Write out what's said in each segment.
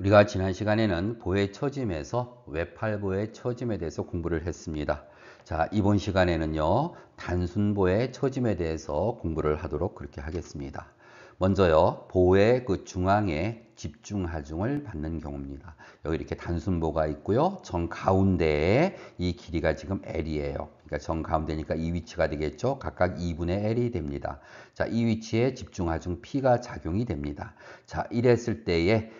우리가 지난 시간에는 보의 처짐에서 외팔보의 처짐에 대해서 공부를 했습니다. 자, 이번 시간에는요, 단순보의 처짐에 대해서 공부를 하도록 그렇게 하겠습니다. 먼저요, 보의 그 중앙에 집중하중을 받는 경우입니다. 여기 이렇게 단순보가 있고요. 정 가운데에 이 길이가 지금 L이에요. 그러니까 정 가운데니까 이 위치가 되겠죠. 각각 2분의 L이 됩니다. 자, 이 위치에 집중하중 P가 작용이 됩니다. 자, 이랬을 때에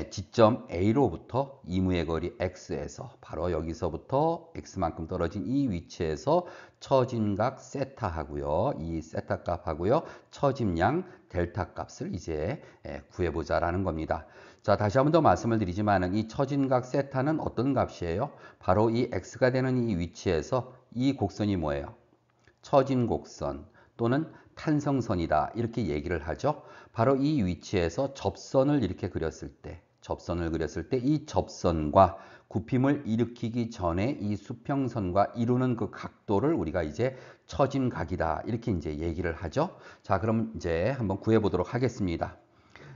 지점 A로부터 이무의 거리 X에서 바로 여기서부터 X만큼 떨어진 이 위치에서 처짐각 세타하고요. 이 세타 값하고요. 처짐량 델타 값을 이제 구해보자라는 겁니다. 자, 다시 한 번 더 말씀을 드리지만 이 처짐각 세타는 어떤 값이에요? 바로 이 X가 되는 이 위치에서 이 곡선이 뭐예요? 처진 곡선 또는 탄성선이다 이렇게 얘기를 하죠. 바로 이 위치에서 접선을 이렇게 그렸을 때 이 접선과 굽힘을 일으키기 전에 이 수평선과 이루는 그 각도를 우리가 이제 처짐각이다 이렇게 이제 얘기를 하죠. 자, 그럼 이제 한번 구해 보도록 하겠습니다.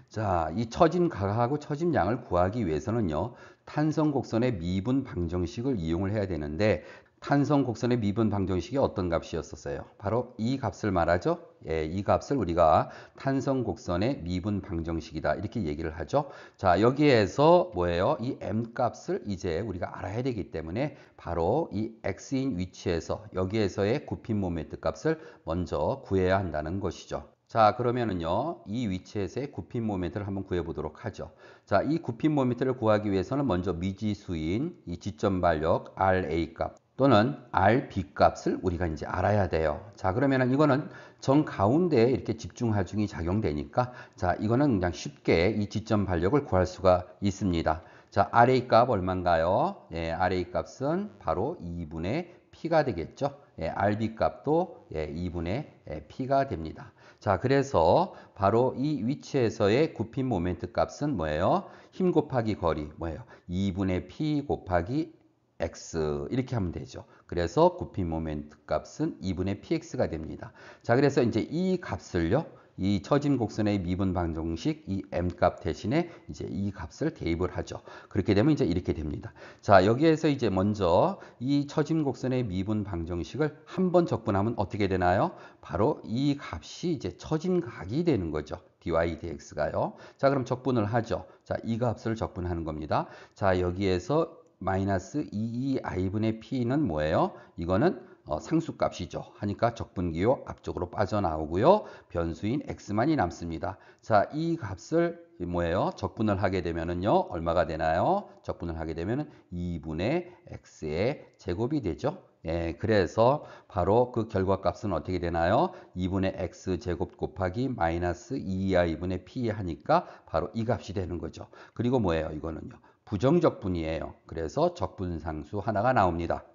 자, 이 처짐각하고 처짐량을 구하기 위해서는요, 탄성곡선의 미분 방정식을 이용을 해야 되는데, 탄성곡선의 미분 방정식이 어떤 값이었었어요? 바로 이 값을 말하죠. 예, 이 값을 우리가 탄성곡선의 미분 방정식이다 이렇게 얘기를 하죠. 자, 여기에서 뭐예요? 이 m 값을 이제 우리가 알아야 되기 때문에 바로 이 x인 위치에서 여기에서의 굽힘 모멘트 값을 먼저 구해야 한다는 것이죠. 자, 그러면은요, 이 위치에서의 굽힘 모멘트를 한번 구해보도록 하죠. 자, 이 굽힘 모멘트를 구하기 위해서는 먼저 미지수인 이 지점 발력 RA 값 또는 RB 값을 우리가 이제 알아야 돼요. 자, 그러면은 이거는 정 가운데에 이렇게 집중하중이 작용되니까 자, 이거는 그냥 쉽게 이 지점 발력을 구할 수가 있습니다. 자, RA 값 얼마인가요? 예, RA 값은 바로 2분의 P가 되겠죠. 예, RB 값도 2분의 P가 됩니다. 자, 그래서 바로 이 위치에서의 굽힘 모멘트 값은 뭐예요? 힘 곱하기 거리 뭐예요? 2분의 P 곱하기 X 이렇게 하면 되죠. 그래서 굽힘 모멘트 값은 2분의 PX가 됩니다. 자, 그래서 이제 이 값을요. 이 처짐 곡선의 미분 방정식 이 m 값 대신에 이제 이 값을 대입을 하죠. 그렇게 되면 이제 이렇게 됩니다. 자, 여기에서 이제 먼저 이 처짐 곡선의 미분 방정식을 한번 적분하면 어떻게 되나요? 바로 이 값이 이제 처짐각이 되는 거죠. dy dx가요. 자, 그럼 적분을 하죠. 자, 이 값을 적분하는 겁니다. 자, 여기에서 마이너스 22i분의 p는 뭐예요? 이거는 상수값이죠. 하니까 적분기호 앞쪽으로 빠져나오고요. 변수인 x만이 남습니다. 자, 이 값을 뭐예요? 적분을 하게 되면은요. 얼마가 되나요? 적분을 하게 되면은 2분의 x의 제곱이 되죠. 예, 그래서 바로 그 결과값은 어떻게 되나요? 2분의 x제곱 곱하기 마이너스 2i분의 p 하니까 바로 이 값이 되는 거죠. 그리고 뭐예요? 이거는요. 부정적분이에요. 그래서 적분상수 하나가 나옵니다.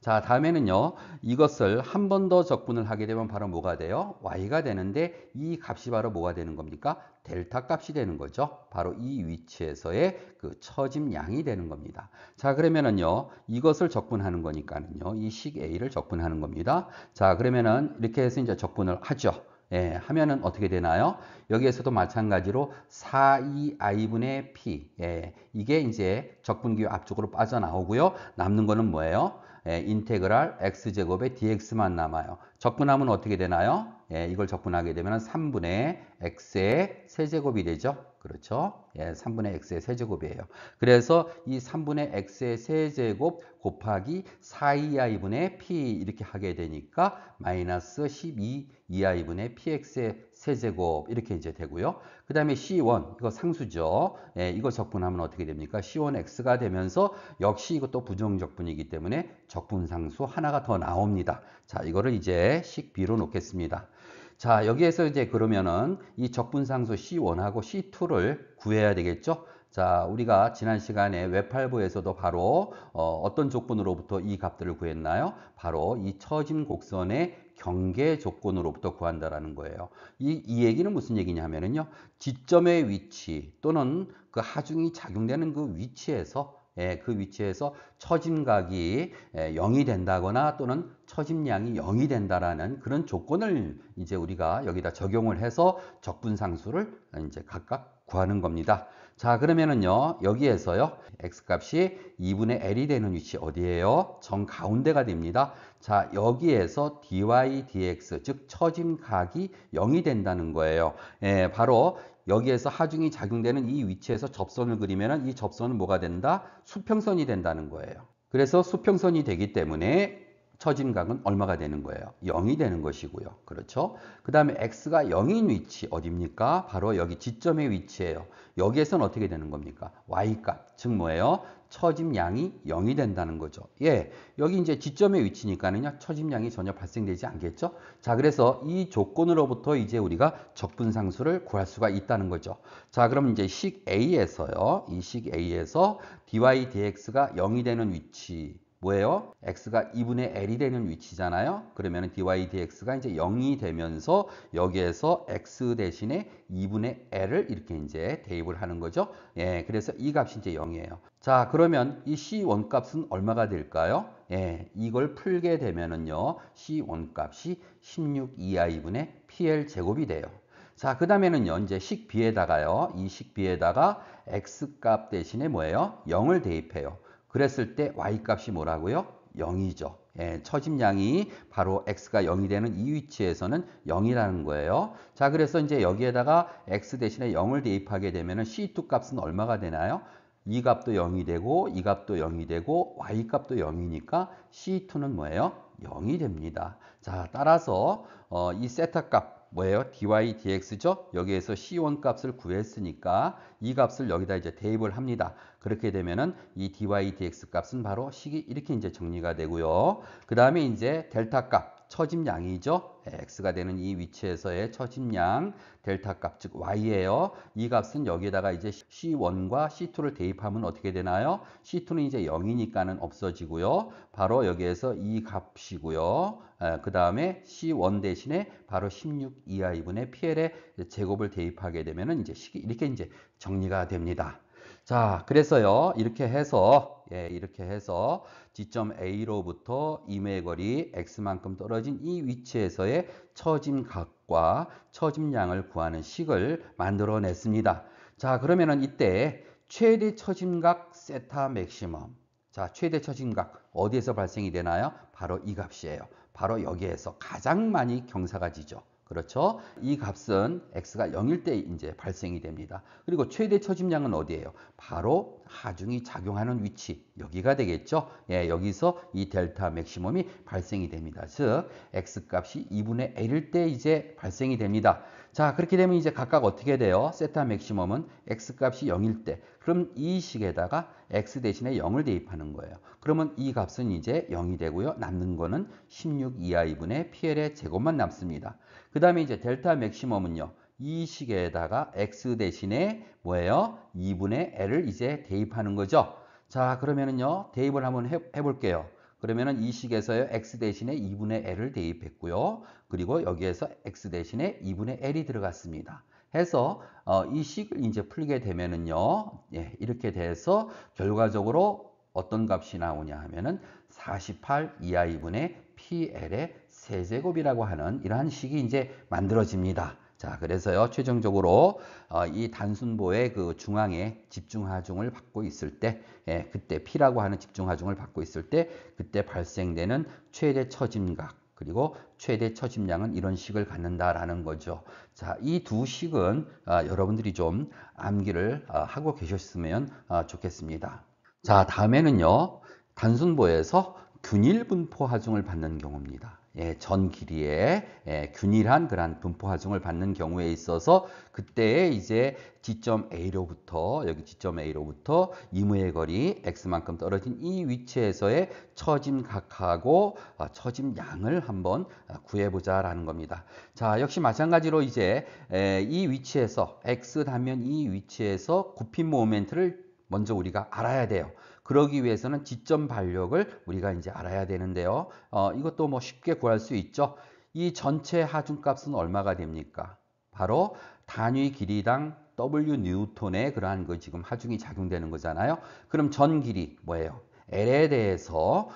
자, 다음에는요, 이것을 한 번 더 적분을 하게 되면 바로 뭐가 돼요? y가 되는데 이 값이 바로 뭐가 되는 겁니까? 델타 값이 되는 거죠. 바로 이 위치에서의 그 처짐량이 되는 겁니다. 자, 그러면은요, 이것을 적분하는 거니까는요, 이 식 A를 적분하는 겁니다. 자, 그러면은 이렇게 해서 이제 적분을 하죠. 예, 하면은 어떻게 되나요? 여기에서도 마찬가지로 4i분의 p. 예, 이게 이제 적분기호 앞쪽으로 빠져나오고요. 남는 거는 뭐예요? 예, 인테그랄 x제곱의 dx만 남아요. 적분하면 어떻게 되나요? 예, 이걸 적분하게 되면 3분의 x의 세제곱이 되죠. 그렇죠? 예, 3분의 x의 세제곱이에요. 그래서 이 3분의 x의 세제곱 곱하기 4i분의 p 이렇게 하게 되니까 마이너스 12i분의 px의 세제곱 이렇게 이제 되고요. 그 다음에 C1 이거 상수죠. 예, 이거 적분하면 어떻게 됩니까? C1x가 되면서 역시 이것도 부정적분이기 때문에 적분상수 하나가 더 나옵니다. 자, 이거를 이제 식 B로 놓겠습니다. 자, 여기에서 이제 그러면은 이 적분상수 C1하고 C2를 구해야 되겠죠? 자, 우리가 지난 시간에 외팔부에서도 바로 어떤 조건으로부터 이 값들을 구했나요? 바로 이 처짐 곡선의 경계 조건으로부터 구한다라는 거예요. 이 얘기는 무슨 얘기냐면요. 지점의 위치 또는 그 하중이 작용되는 그 위치에서 그 위치에서 처짐각이 0이 된다거나 또는 처짐량이 0이 된다라는 그런 조건을 이제 우리가 여기다 적용을 해서 적분상수를 이제 각각 구하는 겁니다. 자, 그러면은요, 여기에서요, x값이 2분의 l이 되는 위치 어디예요? 정 가운데가 됩니다. 자, 여기에서 dy dx, 즉 처짐각이 0이 된다는 거예요. 예, 바로 여기에서 하중이 작용되는 이 위치에서 접선을 그리면은 이 접선은 뭐가 된다? 수평선이 된다는 거예요. 그래서 수평선이 되기 때문에 처짐각은 얼마가 되는 거예요? 0이 되는 것이고요. 그렇죠? 그 다음에 x가 0인 위치 어디입니까? 바로 여기 지점의 위치예요. 여기에서는 어떻게 되는 겁니까? y값, 즉 뭐예요? 처짐량이 0이 된다는 거죠. 예, 여기 이제 지점의 위치니까는요, 처짐량이 전혀 발생되지 않겠죠? 자, 그래서 이 조건으로부터 이제 우리가 적분상수를 구할 수가 있다는 거죠. 자, 그럼 이제 식 A에서요, 이 식 A에서 dy dx가 0이 되는 위치, 뭐예요? x가 2분의 l이 되는 위치잖아요. 그러면 dy dx가 이제 0이 되면서 여기에서 x 대신에 2분의 l을 이렇게 이제 대입을 하는 거죠. 예, 그래서 이 값이 이제 0이에요. 자, 그러면 이 C1 값은 얼마가 될까요? 예, 이걸 풀게 되면은요, C1 값이 16 2i분의 PL 제곱이 돼요. 자, 그 다음에는요, 이제 식 B에다가요, 이 식 B에다가 x 값 대신에 뭐예요? 0을 대입해요. 그랬을 때 y값이 뭐라고요? 0이죠. 예, 처짐량이 바로 x가 0이 되는 이 위치에서는 0이라는 거예요. 자, 그래서 이제 여기에다가 x 대신에 0을 대입하게 되면 C2 값은 얼마가 되나요? 이 값도 0이 되고 이 값도 0이 되고 y 값도 0이니까 C2는 뭐예요? 0이 됩니다. 자, 따라서 이 세타 값 뭐예요? dy dx죠? 여기에서 C1 값을 구했으니까 이 값을 여기다 이제 대입을 합니다. 그렇게 되면은 이 dy dx 값은 바로 식이 이렇게 이제 정리가 되고요. 그 다음에 이제 델타 값, 처짐량이죠. x가 되는 이 위치에서의 처짐량, 델타 값, 즉 y예요. 이 값은 여기에다가 이제 C1과 C2를 대입하면 어떻게 되나요? C2는 이제 0이니까는 없어지고요. 바로 여기에서 이 값이고요. 그 다음에 C1 대신에 바로 16 2i분의 PL의 제곱을 대입하게 되면은 이제 식이 이렇게 이제 정리가 됩니다. 자, 그래서요, 이렇게 해서 지점 A로부터 임의 거리 x만큼 떨어진 이 위치에서의 처짐각과 처짐량을 구하는 식을 만들어냈습니다. 자, 그러면은 이때 최대 처짐각 세타 맥시멈. 자, 최대 처짐각 어디에서 발생이 되나요? 바로 이 값이에요. 바로 여기에서 가장 많이 경사가 지죠. 그렇죠? 이 값은 x가 0일 때 이제 발생이 됩니다. 그리고 최대 처짐량은 어디예요? 바로 하중이 작용하는 위치, 여기가 되겠죠? 예, 여기서 이 델타 맥시멈이 발생이 됩니다. 즉, x 값이 2분의 l일 때 이제 발생이 됩니다. 자, 그렇게 되면 이제 각각 어떻게 돼요? 세타 맥시멈은 x 값이 0일 때, 그럼 이 식에다가 x 대신에 0을 대입하는 거예요. 그러면 이 값은 이제 0이 되고요. 남는 거는 16 2i분의 PL의 제곱만 남습니다. 그 다음에 이제 델타 맥시멈은요. 이 식에다가 x 대신에 뭐예요? 2분의 l을 이제 대입하는 거죠. 자, 그러면은요. 대입을 한번 해볼게요. 그러면은 이 식에서요. x 대신에 2분의 l을 대입했고요. 그리고 여기에서 x 대신에 2분의 l이 들어갔습니다. 해서 이 식을 이제 풀게 되면은요. 예, 이렇게 돼서 결과적으로 어떤 값이 나오냐 하면은 48 2i분의 PL의 세제곱이라고 하는 이러한 식이 이제 만들어집니다. 자, 그래서요, 최종적으로 이 단순보의 그 중앙에 집중하중을 받고 있을 때, 예, 그때 P라고 하는 집중하중을 받고 있을 때, 그때 발생되는 최대 처짐각, 그리고 최대 처짐량은 이런 식을 갖는다라는 거죠. 자, 이 두 식은 여러분들이 좀 암기를 하고 계셨으면 좋겠습니다. 자, 다음에는요, 단순보에서 균일 분포 하중을 받는 경우입니다. 예, 전 길이에 균일한 그러한 분포 하중을 받는 경우에 있어서 그때에 이제 지점 A로부터 여기 지점 A로부터 임의의 거리 x만큼 떨어진 이 위치에서의 처짐각하고 처짐량을 한번 구해보자라는 겁니다. 자, 역시 마찬가지로 이제 이 위치에서 x 단면 이 위치에서 굽힌 모멘트를 먼저 우리가 알아야 돼요. 그러기 위해서는 지점 반력을 우리가 이제 알아야 되는데요. 이것도 뭐 쉽게 구할 수 있죠. 이 전체 하중값은 얼마가 됩니까? 바로 단위 길이당 W 뉴턴의 그러한 그 지금 하중이 작용되는 거잖아요. 그럼 전 길이 뭐예요? L에 대해서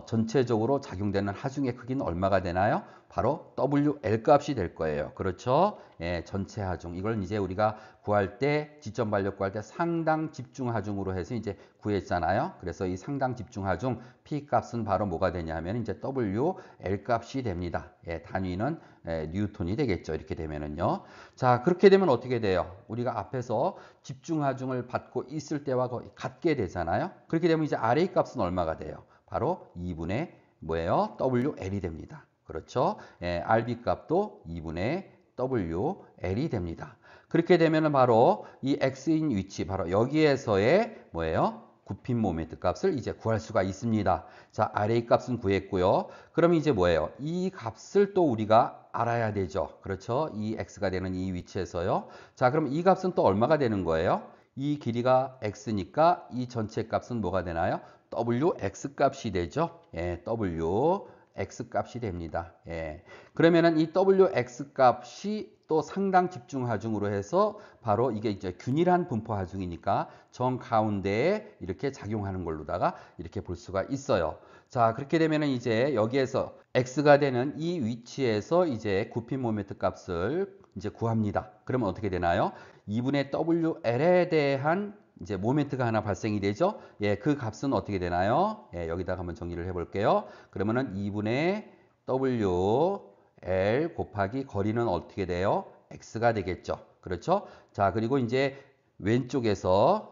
전체적으로 작용되는 하중의 크기는 얼마가 되나요? 바로 WL 값이 될 거예요. 그렇죠? 예, 전체 하중. 이걸 이제 우리가 구할 때, 지점 반력 구할 때 상당 집중 하중으로 해서 이제 구했잖아요. 그래서 이 상당 집중 하중 P 값은 바로 뭐가 되냐 하면 이제 WL 값이 됩니다. 예, 단위는 뉴턴이 되겠죠. 이렇게 되면은요. 자, 그렇게 되면 어떻게 돼요? 우리가 앞에서 집중 하중을 받고 있을 때와 거의 같게 되잖아요. 그렇게 되면 이제 RA 값은 얼마가 돼요? 바로 2분의 뭐예요? WL이 됩니다. 그렇죠? 예, RB 값도 2분의 WL이 됩니다. 그렇게 되면 바로 이 X인 위치, 바로 여기에서의 뭐예요? 굽힌 모멘트 값을 이제 구할 수가 있습니다. 자, RA 값은 구했고요. 그럼 이제 뭐예요? 이 값을 또 우리가 알아야 되죠. 그렇죠? 이 X가 되는 이 위치에서요. 자, 그럼 이 값은 또 얼마가 되는 거예요? 이 길이가 X니까 이 전체 값은 뭐가 되나요? WX 값이 되죠. 예, WX 값이 됩니다. 예. 그러면은 이 WX 값이 또 상당 집중 하중으로 해서 바로 이게 이제 균일한 분포 하중이니까 정 가운데에 이렇게 작용하는 걸로다가 이렇게 볼 수가 있어요. 자, 그렇게 되면은 이제 여기에서 X가 되는 이 위치에서 이제 굽힌 모멘트 값을 이제 구합니다. 그러면 어떻게 되나요? 2분의 WL에 대한 이제 모멘트가 하나 발생이 되죠. 예, 그 값은 어떻게 되나요? 예, 여기다가 한번 정리를 해 볼게요. 그러면은 2분의 WL 곱하기 거리는 어떻게 돼요? X가 되겠죠. 그렇죠? 자, 그리고 이제 왼쪽에서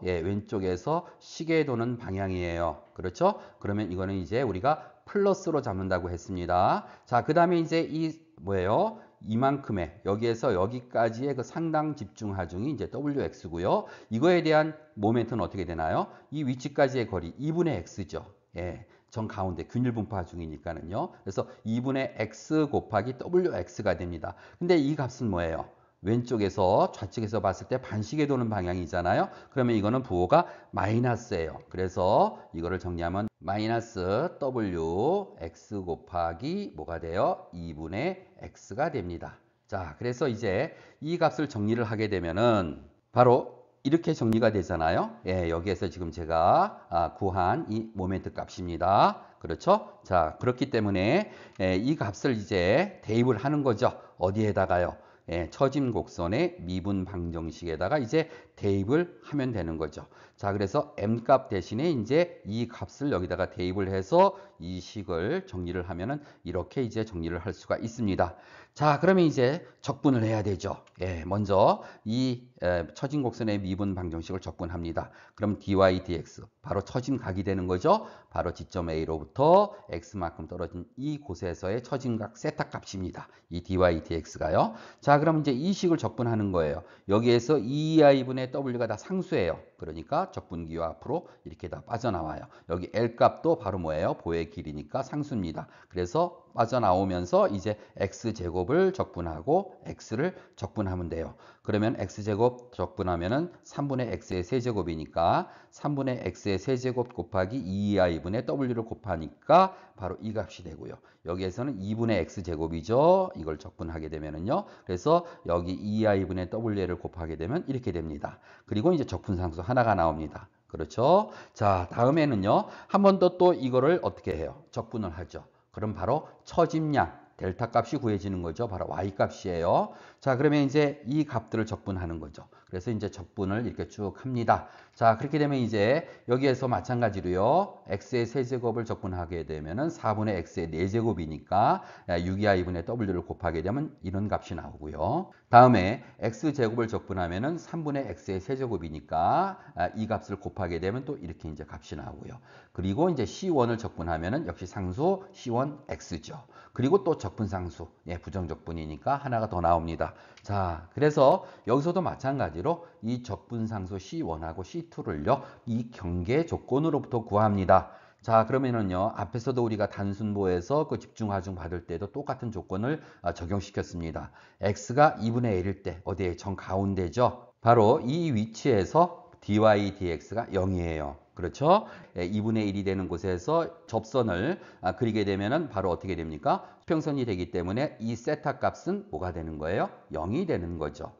시계 도는 방향이에요. 그렇죠? 그러면 이거는 이제 우리가 플러스로 잡는다고 했습니다. 자, 그 다음에 이제 이 뭐예요? 이만큼의 여기에서 여기까지의 그 상당 집중 하중이 이제 WX고요. 이거에 대한 모멘트는 어떻게 되나요? 이 위치까지의 거리 2분의 X죠. 예. 정 가운데 균일 분포 하중이니까는요. 그래서 2분의 X 곱하기 WX가 됩니다. 근데 이 값은 뭐예요? 왼쪽에서 좌측에서 봤을 때 반시계 도는 방향이잖아요. 그러면 이거는 부호가 마이너스예요. 그래서 이거를 정리하면 마이너스 WX 곱하기 뭐가 돼요? 2분의 X가 됩니다. 자, 그래서 이제 이 값을 정리를 하게 되면은 바로 이렇게 정리가 되잖아요. 예, 여기에서 지금 제가 구한 이 모멘트 값입니다. 그렇죠? 자, 그렇기 때문에 이 값을 이제 대입을 하는 거죠. 어디에다가요? 예, 처진 곡선의 미분 방정식에다가 이제 대입을 하면 되는 거죠. 자, 그래서 m 값 대신에 이제 이 값을 여기다가 대입을 해서 이 식을 정리를 하면은 이렇게 이제 정리를 할 수가 있습니다. 자, 그러면 이제 적분을 해야 되죠. 예, 먼저 이 처진 곡선의 미분 방정식을 적분합니다. 그럼 dy dx 바로 처진 각이 되는 거죠. 바로 지점 A로부터 x만큼 떨어진 이 곳에서의 처진각 세타 값입니다. 이 dy dx가요. 자, 그럼 이제 이 식을 적분하는 거예요. 여기에서 2i분의 w가 다 상수예요. 그러니까 적분기호 앞으로 이렇게 다 빠져나와요. 여기 L 값도 바로 뭐예요? 보의 길이니까 상수입니다. 그래서 빠져나오면서 이제 x제곱을 적분하고 x를 적분하면 돼요. 그러면 x제곱 적분하면은 3분의 x의 세제곱이니까 3분의 x의 세제곱 곱하기 2i분의 w를 곱하니까 바로 이 값이 되고요. 여기에서는 2분의 x제곱이죠. 이걸 적분하게 되면은요. 그래서 여기 2i분의 w를 곱하게 되면 이렇게 됩니다. 그리고 이제 적분상수 하나가 나옵니다. 그렇죠? 자, 다음에는요. 한 번 더 또 이거를 어떻게 해요? 적분을 하죠. 그럼 바로 처짐량 델타 값이 구해지는 거죠. 바로 y 값이에요. 자, 그러면 이제 이 값들을 적분하는 거죠. 그래서 이제 적분을 이렇게 쭉 합니다. 자, 그렇게 되면 이제 여기에서 마찬가지로요. x의 세제곱을 적분하게 되면은 4분의 x의 4제곱이니까 6이하분의 w를 곱하게 되면 이런 값이 나오고요. 다음에 x제곱을 적분하면은 3분의 x의 세제곱이니까 이 값을 곱하게 되면 또 이렇게 이제 값이 나오고요. 그리고 이제 c1을 적분하면은 역시 상수 c1x죠. 그리고 또 적분상수, 예, 부정적분이니까 하나가 더 나옵니다. 자, 그래서 여기서도 마찬가지로 이 적분상수 C1하고 C2를요, 이 경계 조건으로부터 구합니다. 자, 그러면은요, 앞에서도 우리가 단순보에서 그 집중하중 받을 때도 똑같은 조건을 적용시켰습니다. x가 2분의 1일 때, 어디에 정 가운데죠? 바로 이 위치에서 dy dx가 0이에요. 그렇죠? 2분의 1이 되는 곳에서 접선을 그리게 되면은 바로 어떻게 됩니까? 수평선이 되기 때문에 이 세타 값은 뭐가 되는 거예요? 0이 되는 거죠.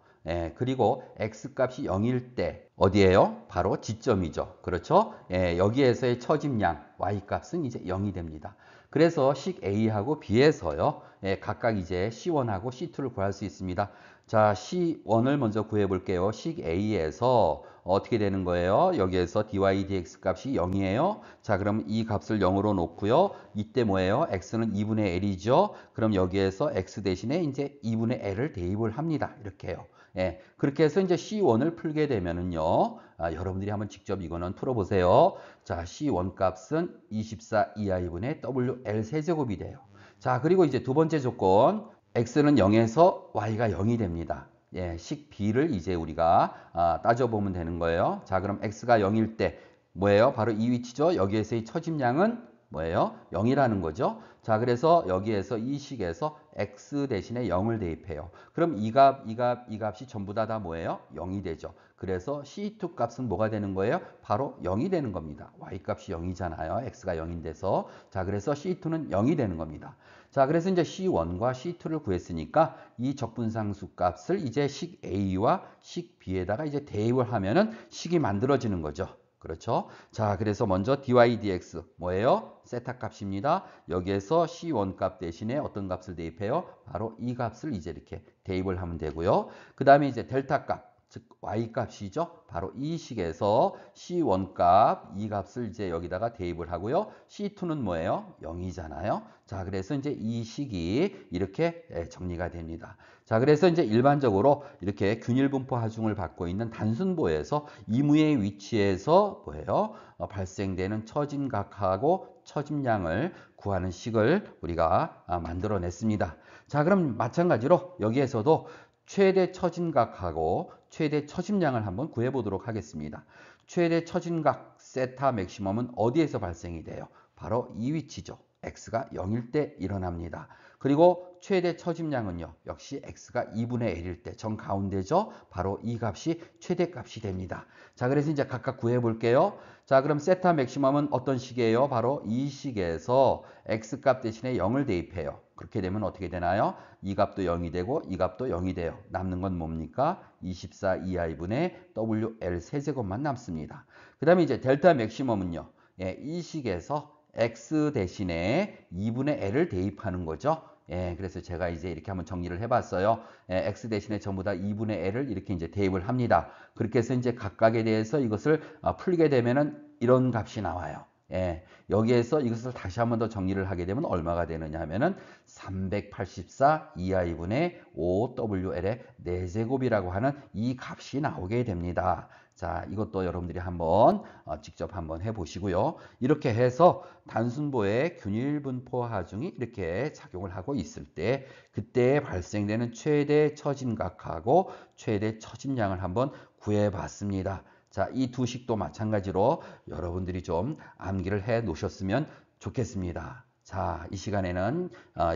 그리고 x 값이 0일 때 어디예요? 바로 지점이죠. 그렇죠? 여기에서의 처짐량 y 값은 이제 0이 됩니다. 그래서 식 A하고 B에서요. 예, 각각 이제 C1하고 C2를 구할 수 있습니다. 자, C1을 먼저 구해 볼게요. 식 A에서 어떻게 되는 거예요? 여기에서 dy dx 값이 0이에요. 자, 그럼 이 값을 0으로 놓고요. 이때 뭐예요? x는 2분의 l이죠. 그럼 여기에서 x 대신에 이제 2분의 l을 대입을 합니다. 이렇게요. 예, 그렇게 해서 이제 C1을 풀게 되면은요. 여러분들이 한번 직접 이거는 풀어보세요. 자, C1 값은 24 2i분의 WL 세제곱이 돼요. 자, 그리고 이제 두 번째 조건. x는 0에서 y가 0이 됩니다. 예, 식 b를 이제 우리가 따져보면 되는 거예요. 자, 그럼 x가 0일 때 뭐예요? 바로 이 위치죠. 여기에서의 처짐량은 뭐예요? 0이라는 거죠. 자, 그래서 여기에서 이 식에서 x 대신에 0을 대입해요. 그럼 이 값이 전부 다 뭐예요? 0이 되죠. 그래서 C2 값은 뭐가 되는 거예요? 바로 0이 되는 겁니다. y 값이 0이잖아요. x가 0인데서. 자, 그래서 C2는 0이 되는 겁니다. 자, 그래서 이제 C1과 C2를 구했으니까 이 적분상수 값을 이제 식 A와 식 B에다가 이제 대입을 하면은 식이 만들어지는 거죠. 그렇죠? 자, 그래서 먼저 dy dx 뭐예요? 세타 값입니다. 여기에서 C1 값 대신에 어떤 값을 대입해요? 바로 이 값을 이제 이렇게 대입을 하면 되고요. 그 다음에 이제 델타 값, 즉 y 값이죠. 바로 이 식에서 C1 값, 이 값을 이제 여기다가 대입을 하고요. C2는 뭐예요? 0이잖아요. 자, 그래서 이제 이 식이 이렇게 정리가 됩니다. 자, 그래서 이제 일반적으로 이렇게 균일분포 하중을 받고 있는 단순보에서 이무의 위치에서 뭐예요? 발생되는 처짐각하고 처짐량을 구하는 식을 우리가 만들어냈습니다. 자, 그럼 마찬가지로 여기에서도 최대 처짐각하고 최대 처짐량을 한번 구해보도록 하겠습니다. 최대 처짐각 세타 맥시멈은 어디에서 발생이 돼요? 바로 이 위치죠. x가 0일 때 일어납니다. 그리고 최대 처짐량은요. 역시 x가 2분의 l일 때 정가운데죠. 바로 이 값이 최대값이 됩니다. 자, 그래서 이제 각각 구해 볼게요. 자, 그럼 세타 맥시멈은 어떤 식이에요? 바로 이 식에서 x값 대신에 0을 대입해요. 그렇게 되면 어떻게 되나요? 이 값도 0이 되고 이 값도 0이 돼요. 남는 건 뭡니까? 24 2i분의 WL 세제곱만 남습니다. 그 다음에 이제 델타 맥시멈은요. 예, 이 식에서 x 대신에 2분의 l을 대입하는 거죠. 예, 그래서 제가 이제 이렇게 한번 정리를 해봤어요. 예, x 대신에 전부 다 2분의 l을 이렇게 이제 대입을 합니다. 그렇게 해서 이제 각각에 대해서 이것을 풀게 되면은 이런 값이 나와요. 예, 여기에서 이것을 다시 한번 더 정리를 하게 되면 얼마가 되느냐 하면은 384 2i분의 5WL의 4제곱이라고 하는 이 값이 나오게 됩니다. 자, 이것도 여러분들이 한번 직접 한번 해보시고요. 이렇게 해서 단순보의 균일분포 하중이 이렇게 작용을 하고 있을 때 그때 발생되는 최대 처짐각하고 최대 처짐량을 한번 구해봤습니다. 자, 이 두 식도 마찬가지로 여러분들이 좀 암기를 해 놓으셨으면 좋겠습니다. 자, 이 시간에는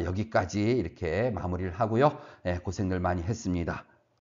여기까지 이렇게 마무리를 하고요. 고생들 많이 했습니다.